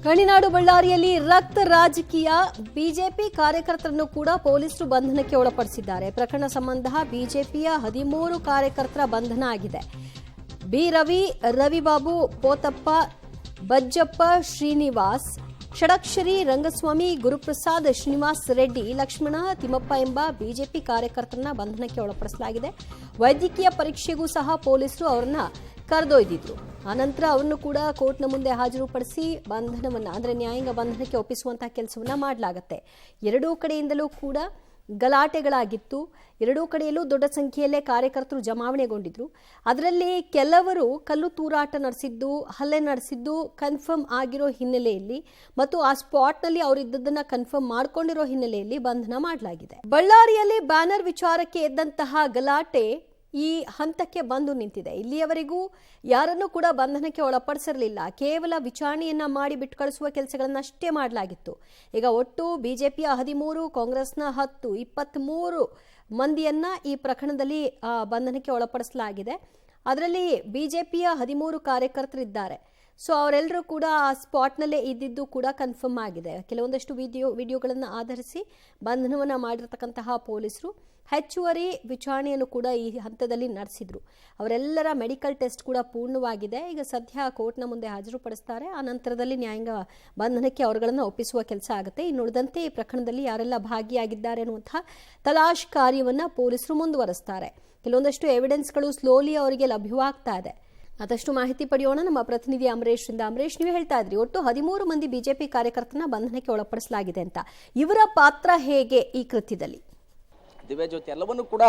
ಗಣಿನಾಡು ಬಳ್ಳಾರಿಯಲ್ಲಿ ರಕ್ತ ರಾಜಕೀಯ ಬಿಜೆಪಿ ಕಾರ್ಯಕರ್ತರನ್ನು ಕೂಡ ಪೊಲೀಸರು ಬಂಧನಕ್ಕೆ ಒಳಪಡಿಸಿದ್ದಾರೆ. ಪ್ರಕರಣ ಸಂಬಂಧ ಬಿಜೆಪಿಯ 13 ಕಾರ್ಯಕರ್ತರ ಬಂಧನ ಆಗಿದೆ. ಬಿ ರವಿ, ರವಿಬಾಬು, ಪೋತಪ್ಪ, ಬಜ್ಜಪ್ಪ, ಶ್ರೀನಿವಾಸ್, ಷಡಕ್ಷರಿ, ರಂಗಸ್ವಾಮಿ, ಗುರುಪ್ರಸಾದ್, ಶ್ರೀನಿವಾಸ್ ರೆಡ್ಡಿ, ಲಕ್ಷ್ಮಣ, ತಿಮ್ಮಪ್ಪ ಎಂಬ ಬಿಜೆಪಿ ಕಾರ್ಯಕರ್ತರನ್ನ ಬಂಧನಕ್ಕೆ ಒಳಪಡಿಸಲಾಗಿದೆ. ವೈದ್ಯಕೀಯ ಪರೀಕ್ಷೆಗೂ ಸಹ ಪೊಲೀಸರು ಅವರನ್ನ ಕರೆದೊಯ್ದಿದ್ರು. ಆನಂತರ ಅವರನ್ನು ಕೂಡ ಕೋರ್ಟ್ನ ಮುಂದೆ ಹಾಜರುಪಡಿಸಿ ಬಂಧನವನ್ನ ಅಂದ್ರೆ ನ್ಯಾಯಾಂಗ ಬಂಧನಕ್ಕೆ ಒಪ್ಪಿಸುವಂತಹ ಕೆಲಸವನ್ನ ಮಾಡಲಾಗುತ್ತೆ. ಎರಡೂ ಕಡೆಯಿಂದಲೂ ಕೂಡ ಗಲಾಟೆಗಳಾಗಿತ್ತು. ಎರಡೂ ಕಡೆಯಲ್ಲೂ ದೊಡ್ಡ ಸಂಖ್ಯೆಯಲ್ಲೇ ಕಾರ್ಯಕರ್ತರು ಜಮಾವಣೆಗೊಂಡಿದ್ರು. ಅದರಲ್ಲಿ ಕೆಲವರು ಕಲ್ಲು ತೂರಾಟ ನಡೆಸಿದ್ದು, ಹಲ್ಲೆ ನಡೆಸಿದ್ದು ಕನ್ಫರ್ಮ್ ಆಗಿರೋ ಹಿನ್ನೆಲೆಯಲ್ಲಿ ಮತ್ತು ಆ ಸ್ಪಾಟ್ನಲ್ಲಿ ಅವರಿದ್ದದನ್ನ ಕನ್ಫರ್ಮ್ ಮಾಡಿಕೊಂಡಿರೋ ಹಿನ್ನೆಲೆಯಲ್ಲಿ ಬಂಧನ ಮಾಡಲಾಗಿದೆ. ಬಳ್ಳಾರಿಯಲ್ಲಿ ಬ್ಯಾನರ್ ವಿಚಾರಕ್ಕೆ ಎದ್ದಂತಹ ಗಲಾಟೆ ಈ ಹಂತಕ್ಕೆ ಬಂದು ನಿಂತಿದೆ. ಇಲ್ಲಿಯವರೆಗೂ ಯಾರನ್ನೂ ಕೂಡ ಬಂಧನಕ್ಕೆ ಒಳಪಡಿಸಿರಲಿಲ್ಲ. ಕೇವಲ ವಿಚಾರಣೆಯನ್ನ ಮಾಡಿ ಬಿಟ್ಟು ಕಳಿಸುವ ಕೆಲಸಗಳನ್ನಷ್ಟೇ ಮಾಡಲಾಗಿತ್ತು. ಈಗ ಒಟ್ಟು ಬಿಜೆಪಿಯ 13, ಕಾಂಗ್ರೆಸ್ನ 10, 23 ಮಂದಿಯನ್ನ ಈ ಪ್ರಕರಣದಲ್ಲಿ ಬಂಧನಕ್ಕೆ ಒಳಪಡಿಸಲಾಗಿದೆ. ಅದರಲ್ಲಿ ಬಿಜೆಪಿಯ 13 ಕಾರ್ಯಕರ್ತರಿದ್ದಾರೆ. ಸೊ ಅವರೆಲ್ಲರೂ ಕೂಡ ಆ ಸ್ಪಾಟ್ನಲ್ಲೇ ಇದ್ದಿದ್ದು ಕೂಡ ಕನ್ಫರ್ಮ್ ಆಗಿದೆ. ಕೆಲವೊಂದಷ್ಟು ವಿಡಿಯೋಗಳನ್ನು ಆಧರಿಸಿ ಬಂಧನವನ್ನು ಮಾಡಿರತಕ್ಕಂತಹ ಪೊಲೀಸರು ಹೆಚ್ಚುವರಿ ವಿಚಾರಣೆಯನ್ನು ಕೂಡ ಈ ಹಂತದಲ್ಲಿ ನಡೆಸಿದ್ರು. ಅವರೆಲ್ಲರ ಮೆಡಿಕಲ್ ಟೆಸ್ಟ್ ಕೂಡ ಪೂರ್ಣವಾಗಿದೆ. ಈಗ ಸದ್ಯ ಕೋರ್ಟ್ನ ಮುಂದೆ ಹಾಜರುಪಡಿಸ್ತಾರೆ. ಆ ನಂತರದಲ್ಲಿ ನ್ಯಾಯಾಂಗ ಬಂಧನಕ್ಕೆ ಅವರುಗಳನ್ನು ಒಪ್ಪಿಸುವ ಕೆಲಸ ಆಗುತ್ತೆ. ಇನ್ನುಳಿದಂತೆ ಈ ಪ್ರಕರಣದಲ್ಲಿ ಯಾರೆಲ್ಲ ಭಾಗಿಯಾಗಿದ್ದಾರೆ ಅನ್ನುವಂತಹ ತಲಾಶ್ ಕಾರ್ಯವನ್ನು ಪೊಲೀಸರು ಮುಂದುವರಿಸ್ತಾರೆ. ಕೆಲವೊಂದಷ್ಟು ಎವಿಡೆನ್ಸ್ಗಳು ಸ್ಲೋಲಿ ಅವರಿಗೆ ಲಭ್ಯವಾಗ್ತಾ ಇದೆ. ಮತ್ತಷ್ಟು ಮಾಹಿತಿ ಪಡೆಯೋಣ ನಮ್ಮ ಪ್ರತಿನಿಧಿ ಅಮರೇಶ್ ಇಂದ. ಅಮರೇಶ್, ನೀವು ಹೇಳ್ತಾ ಇದ್ರಿ ಒಟ್ಟು 13 ಮಂದಿ ಬಿಜೆಪಿ ಕಾರ್ಯಕರ್ತರನ್ನ ಬಂಧನಕ್ಕೆ ಒಳಪಡಿಸಲಾಗಿದೆ ಅಂತ. ಇವರ ಪಾತ್ರ ಹೇಗೆ ಈ ಕೃತ್ಯದಲ್ಲಿ? ದಿವ್ಯ ಜ್ಯೋತಿ, ಎಲ್ಲವನ್ನೂ ಕೂಡ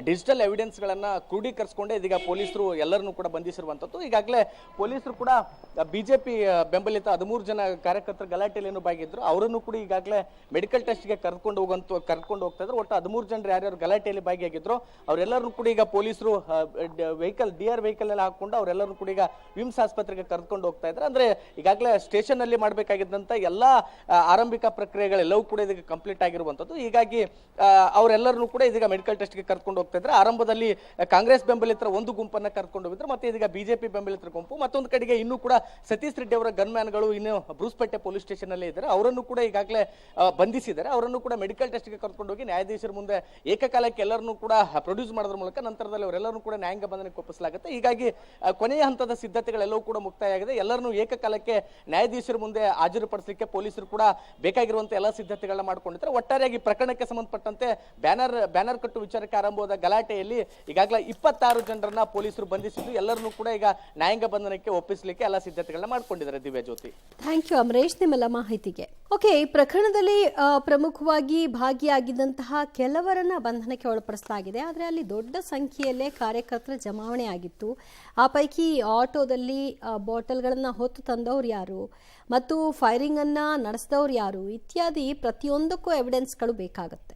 ಡಿಜಿಟಲ್ ಎವಿಡೆನ್ಸ್ಗಳನ್ನು ಕ್ರೋಢೀಕರಿಸಿಕೊಂಡೇ ಇದೀಗ ಪೊಲೀಸರು ಎಲ್ಲರನ್ನೂ ಕೂಡ ಬಂಧಿಸಿರುವಂಥದ್ದು. ಈಗಾಗಲೇ ಪೊಲೀಸರು ಕೂಡ ಬಿಜೆಪಿ ಬೆಂಬಲಿತ 13 ಜನ ಕಾರ್ಯಕರ್ತರು ಗಲಾಟೆಯಲ್ಲಿ ಏನು ಭಾಗಿದ್ರು ಅವರನ್ನು ಕೂಡ ಈಗಾಗಲೇ ಮೆಡಿಕಲ್ ಟೆಸ್ಟ್ಗೆ ಕರ್ಕೊಂಡು ಹೋಗ್ತಾ ಇದ್ರು. ಒಟ್ಟು 13 ಜನರು ಯಾರ್ಯಾರು ಗಲಾಟೆಯಲ್ಲಿ ಭಾಗಿಯಾಗಿದ್ರು ಅವರೆಲ್ಲರನ್ನು ಕೂಡ ಈಗ ಪೊಲೀಸರು ವೆಹಿಕಲ್ DR ವೆಹಿಕಲ್ ಎಲ್ಲ ಹಾಕೊಂಡು ಅವರೆಲ್ಲರೂ ಕೂಡ ಈಗ ವಿಮ್ಸ್ ಆಸ್ಪತ್ರೆಗೆ ಕರ್ಕೊಂಡು ಹೋಗ್ತಾ ಇದ್ದಾರೆ. ಅಂದ್ರೆ ಈಗಾಗಲೇ ಸ್ಟೇಷನ್ ಅಲ್ಲಿ ಮಾಡಬೇಕಾಗಿದ್ದಂತ ಎಲ್ಲಾ ಆರಂಭಿಕ ಪ್ರಕ್ರಿಯೆಗಳೆಲ್ಲವೂ ಕೂಡ ಇದೀಗ ಕಂಪ್ಲೀಟ್ ಆಗಿರುವಂತದ್ದು. ಹೀಗಾಗಿ ಅವರೆಲ್ಲರೂ ಕೂಡ ಇದೀಗ ಮೆಡಿಕಲ್ ಟೆಸ್ಟ್ಗೆ ಕರ್ಕೊಂಡು ಹೋಗ್ತಾ ಇದ್ದಾರೆ. ಆರಂಭದಲ್ಲಿ ಕಾಂಗ್ರೆಸ್ ಬೆಂಬಲಿತರ ಒಂದು ಗುಂಪನ್ನ ಕರ್ಕೊಂಡು ಹೋಗಿದ್ರು, ಮತ್ತೆ ಇದೀಗ ಬಿಜೆಪಿ ಬೆಂಬಲಿತರ ಗುಂಪು, ಮತ್ತೊಂದು ಕಡೆಗೆ ಇನ್ನೂ ಕೂಡ ಸತೀಶ್ ರೆಡ್ಡಿ ಅವರ ಗನ್ಮ್ಯಾನ್ಗಳು ಇನ್ನು ಬ್ರೂಸ್ಪೇಟೆ ಪೊಲೀಸ್ ಸ್ಟೇಷನ್ ಅಲ್ಲೇ ಇದ್ದಾರೆ. ಅವರನ್ನು ಕೂಡ ಈಗಾಗಲೇ ಬಂಧಿಸಿದ್ದಾರೆ. ಅವರನ್ನು ಕೂಡ ಮೆಡಿಕಲ್ ಟೆಸ್ಟ್ಗೆ ಕರ್ಕೊಂಡು ಹೋಗಿ ನ್ಯಾಯಾಧೀಶರ ಮುಂದೆ ಏಕಕಾಲಕ್ಕೆ ಎಲ್ಲರನ್ನೂ ಕೂಡ ಪ್ರೊಡ್ಯೂಸ್ ಮಾಡೋದ್ರ ಮೂಲಕ ನಂತರದಲ್ಲಿ ಅವರೆಲ್ಲರೂ ಕೂಡ ನ್ಯಾಯಾಂಗ ಬಂಧನಕ್ಕೆ ಒಪ್ಪಿಸಲಾಗುತ್ತೆ. ಹೀಗಾಗಿ ಕೊನೆಯ ಹಂತದ ಸಿದ್ಧತೆಗಳೆಲ್ಲವೂ ಕೂಡ ಮುಕ್ತಾಯ ಆಗಿದೆ. ಎಲ್ಲರನ್ನೂ ಏಕಕಾಲಕ್ಕೆ ನ್ಯಾಯಾಧೀಶರ ಮುಂದೆ ಹಾಜರುಪಡಿಸಲಿಕ್ಕೆ ಪೊಲೀಸರು ಕೂಡ ಬೇಕಾಗಿರುವಂತಹ ಎಲ್ಲ ಸಿದ್ಧತೆಗಳನ್ನ ಮಾಡ್ಕೊಂಡಿದ್ದಾರೆ. ಒಟ್ಟಾರೆಯಾಗಿ ಪ್ರಕರಣಕ್ಕೆ ಸಂಬಂಧಪಟ್ಟಂತೆ ಬ್ಯಾನರ್ ಕಟ್ಟು ವಿಚಾರಕ್ಕೆ ಆರಂಭವಾದ ಗಲಾಟೆಯಲ್ಲಿ ಈಗಾಗಲೇ 26 ಜನರನ್ನ ಪೊಲೀಸರು ಬಂಧಿಸಿದ್ದು ಎಲ್ಲರನ್ನೂ ಕೂಡ ಈಗ ನ್ಯಾಯಾಂಗ ಬಂಧನಕ್ಕೆ ಒಪ್ಪಿಸಲಿಕ್ಕೆ ಎಲ್ಲ ಸಿದ್ಧತೆಗಳನ್ನ ಮಾಡ್ಕೊಂಡಿದ್ದಾರೆ. ದಿವ್ಯ ಜ್ಯೋತಿ, ಥ್ಯಾಂಕ್ ಯು ಅಮರೇಶ್ ನಿಮ್ಮೆಲ್ಲ ಮಾಹಿತಿಗೆ. ಓಕೆ, ಈ ಪ್ರಕರಣದಲ್ಲಿ ಪ್ರಮುಖವಾಗಿ ಭಾಗಿಯಾಗಿದ್ದಂತಹ ಕೆಲವರನ್ನ ಬಂಧನಕ್ಕೆ ಒಳಪಡಿಸಲಾಗಿದೆ. ಆದರೆ ಅಲ್ಲಿ ದೊಡ್ಡ ಸಂಖ್ಯೆಯಲ್ಲೇ ಕಾರ್ಯಕರ್ತರ ಜಮಾವಣೆ ಆಗಿತ್ತು. ಆ ಪೈಕಿ ಆಟೋದಲ್ಲಿ ಬಾಟಲ್ಗಳನ್ನ ಹೊತ್ತು ತಂದವರು ಯಾರು ಮತ್ತು ಫೈರಿಂಗ್ ಅನ್ನ ನಡೆಸಿದವರು ಯಾರು ಇತ್ಯಾದಿ ಪ್ರತಿಯೊಂದಕ್ಕೂ ಎವಿಡೆನ್ಸ್ಗಳು ಬೇಕಾಗುತ್ತೆ.